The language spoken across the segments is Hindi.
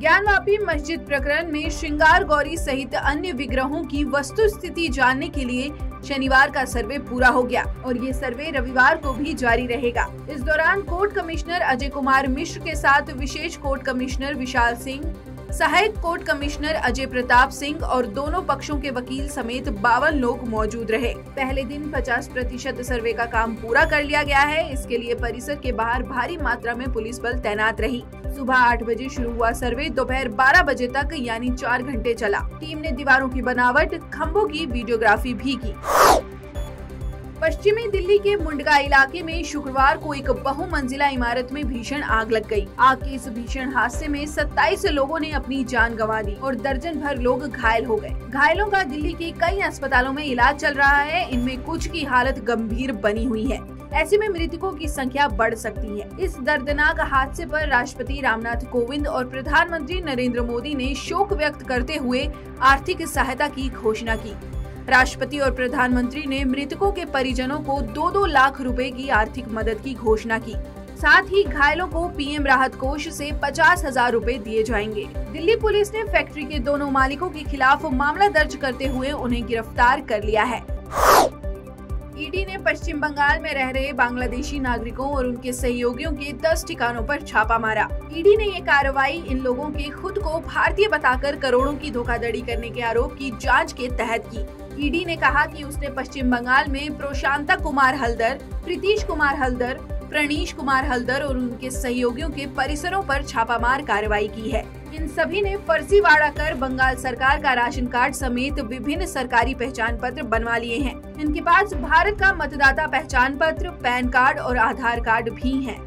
ज्ञानवापी मस्जिद प्रकरण में श्रृंगार गौरी सहित अन्य विग्रहों की वस्तुस्थिति जानने के लिए शनिवार का सर्वे पूरा हो गया और ये सर्वे रविवार को भी जारी रहेगा। इस दौरान कोर्ट कमिश्नर अजय कुमार मिश्र के साथ विशेष कोर्ट कमिश्नर विशाल सिंह, सहायक कोर्ट कमिश्नर अजय प्रताप सिंह और दोनों पक्षों के वकील समेत 52 लोग मौजूद रहे। पहले दिन 50% सर्वे का काम पूरा कर लिया गया है। इसके लिए परिसर के बाहर भारी मात्रा में पुलिस बल तैनात रही। सुबह 8 बजे शुरू हुआ सर्वे दोपहर 12 बजे तक यानी 4 घंटे चला। टीम ने दीवारों की बनावट, खंभों की वीडियोग्राफी भी की। पश्चिमी दिल्ली के मुंडका इलाके में शुक्रवार को एक बहुमंजिला इमारत में भीषण आग लग गई। आग के इस भीषण हादसे में 27 लोगों ने अपनी जान गंवा दी और दर्जन भर लोग घायल हो गए। घायलों का दिल्ली के कई अस्पतालों में इलाज चल रहा है। इनमें कुछ की हालत गंभीर बनी हुई है। ऐसे में मृतकों की संख्या बढ़ सकती है। इस दर्दनाक हादसे पर राष्ट्रपति रामनाथ कोविंद और प्रधानमंत्री नरेंद्र मोदी ने शोक व्यक्त करते हुए आर्थिक सहायता की घोषणा की। राष्ट्रपति और प्रधानमंत्री ने मृतकों के परिजनों को 2-2 लाख रुपए की आर्थिक मदद की घोषणा की। साथ ही घायलों को पीएम राहत कोष से 50,000 रुपए दिए जाएंगे। दिल्ली पुलिस ने फैक्ट्री के दोनों मालिकों के खिलाफ मामला दर्ज करते हुए उन्हें गिरफ्तार कर लिया है। ईडी ने पश्चिम बंगाल में रह रहे बांग्लादेशी नागरिकों और उनके सहयोगियों के 10 ठिकानों पर छापा मारा। ईडी ने ये कार्रवाई इन लोगों के खुद को भारतीय बताकर करोड़ों की धोखाधड़ी करने के आरोप की जांच के तहत की। ईडी ने कहा कि उसने पश्चिम बंगाल में प्रशांता कुमार हल्दर, प्रीतीश कुमार हल्दर, प्रणीश कुमार हल्दर और उनके सहयोगियों के परिसरों पर छापामार कार्रवाई की है। इन सभी ने फर्जीवाड़ा कर बंगाल सरकार का राशन कार्ड समेत विभिन्न सरकारी पहचान पत्र बनवा लिए हैं। इनके पास भारत का मतदाता पहचान पत्र, पैन कार्ड और आधार कार्ड भी हैं।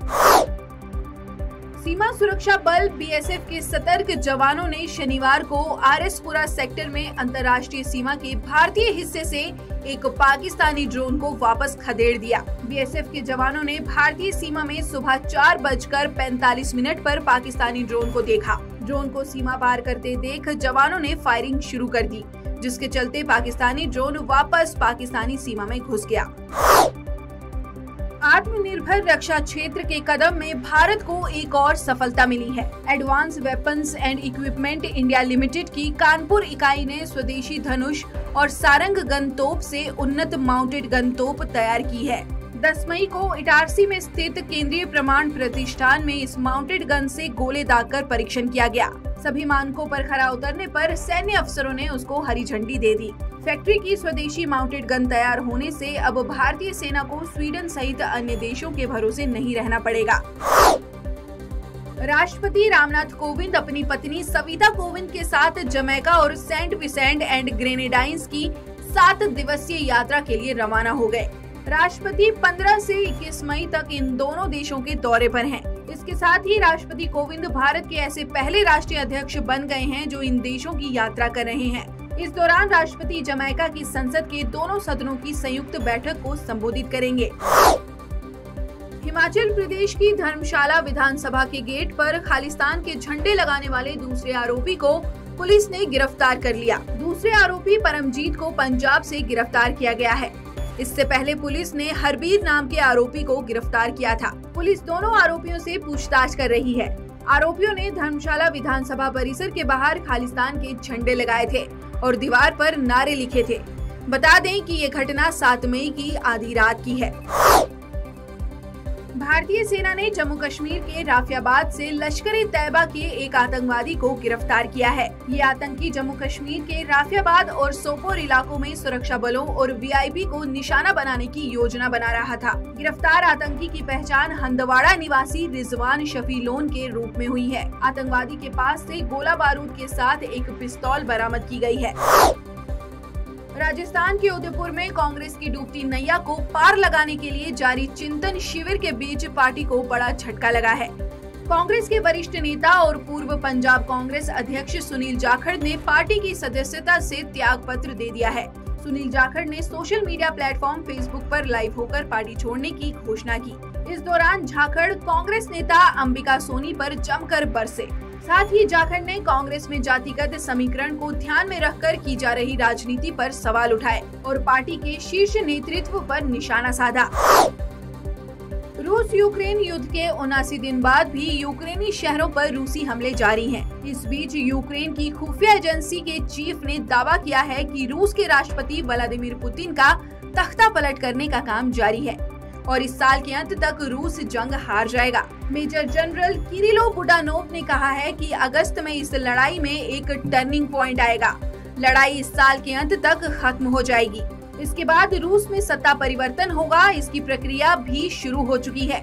सीमा सुरक्षा बल बीएसएफ के सतर्क जवानों ने शनिवार को आरएसपुरा सेक्टर में अंतर्राष्ट्रीय सीमा के भारतीय हिस्से से एक पाकिस्तानी ड्रोन को वापस खदेड़ दिया। बीएसएफ के जवानों ने भारतीय सीमा में सुबह 4:45 पर पाकिस्तानी ड्रोन को देखा। ड्रोन को सीमा पार करते देख जवानों ने फायरिंग शुरू कर दी, जिसके चलते पाकिस्तानी ड्रोन वापस पाकिस्तानी सीमा में घुस गया। आत्मनिर्भर रक्षा क्षेत्र के कदम में भारत को एक और सफलता मिली है। Advance weapons and equipment India limited की कानपुर इकाई ने स्वदेशी धनुष और सारंग गन तोप से उन्नत माउंटेड गन तोप तैयार की है। 10 मई को इटारसी में स्थित केंद्रीय प्रमाण प्रतिष्ठान में इस माउंटेड गन से गोले दागकर परीक्षण किया गया। सभी मानकों पर खरा उतरने पर सैन्य अफसरों ने उसको हरी झंडी दे दी। फैक्ट्री की स्वदेशी माउंटेड गन तैयार होने से अब भारतीय सेना को स्वीडन सहित अन्य देशों के भरोसे नहीं रहना पड़ेगा। राष्ट्रपति रामनाथ कोविंद अपनी पत्नी सविता कोविंद के साथ जमैका और सेंट विसेंट एंड ग्रेनेडाइंस की 7 दिवसीय यात्रा के लिए रवाना हो गए। राष्ट्रपति 15 से 21 मई तक इन दोनों देशों के दौरे पर हैं। इसके साथ ही राष्ट्रपति कोविंद भारत के ऐसे पहले राष्ट्रीय अध्यक्ष बन गए हैं जो इन देशों की यात्रा कर रहे हैं। इस दौरान राष्ट्रपति जमैका की संसद के दोनों सदनों की संयुक्त बैठक को संबोधित करेंगे। हिमाचल प्रदेश की धर्मशाला विधानसभा के गेट पर खालिस्तान के झंडे लगाने वाले दूसरे आरोपी को पुलिस ने गिरफ्तार कर लिया। दूसरे आरोपी परमजीत को पंजाब से गिरफ्तार किया गया है। इससे पहले पुलिस ने हरबीर नाम के आरोपी को गिरफ्तार किया था। पुलिस दोनों आरोपियों से पूछताछ कर रही है। आरोपियों ने धर्मशाला विधानसभा परिसर के बाहर खालिस्तान के झंडे लगाए थे और दीवार पर नारे लिखे थे। बता दें कि ये घटना 7 मई की आधी रात की है। भारतीय सेना ने जम्मू कश्मीर के राफियाबाद से लश्कर-ए-तैयबा के एक आतंकवादी को गिरफ्तार किया है। ये आतंकी जम्मू कश्मीर के राफियाबाद और सोपोर इलाकों में सुरक्षा बलों और वीआईपी को निशाना बनाने की योजना बना रहा था। गिरफ्तार आतंकी की पहचान हंदवाड़ा निवासी रिजवान शफी लोन के रूप में हुई है। आतंकवादी के पास से गोला बारूद के साथ एक पिस्तौल बरामद की गई है। राजस्थान के उदयपुर में कांग्रेस की डूबती नैया को पार लगाने के लिए जारी चिंतन शिविर के बीच पार्टी को बड़ा झटका लगा है। कांग्रेस के वरिष्ठ नेता और पूर्व पंजाब कांग्रेस अध्यक्ष सुनील जाखड़ ने पार्टी की सदस्यता से त्याग पत्र दे दिया है। सुनील जाखड़ ने सोशल मीडिया प्लेटफॉर्म फेसबुक पर लाइव होकर पार्टी छोड़ने की घोषणा की। इस दौरान जाखड़ कांग्रेस नेता अंबिका सोनी पर जमकर बरसे। साथ ही जाखड़ ने कांग्रेस में जातिगत समीकरण को ध्यान में रखकर की जा रही राजनीति पर सवाल उठाए और पार्टी के शीर्ष नेतृत्व पर निशाना साधा। रूस रूस यूक्रेन युद्ध के 79 दिन बाद भी यूक्रेनी शहरों पर रूसी हमले जारी हैं। इस बीच यूक्रेन की खुफिया एजेंसी के चीफ ने दावा किया है कि रूस के राष्ट्रपति व्लादिमीर पुतिन का तख्ता पलट करने का काम जारी है और इस साल के अंत तक रूस जंग हार जाएगा। मेजर जनरल किरिलो बुडानोव ने कहा है कि अगस्त में इस लड़ाई में एक टर्निंग पॉइंट आएगा। लड़ाई इस साल के अंत तक खत्म हो जाएगी। इसके बाद रूस में सत्ता परिवर्तन होगा। इसकी प्रक्रिया भी शुरू हो चुकी है।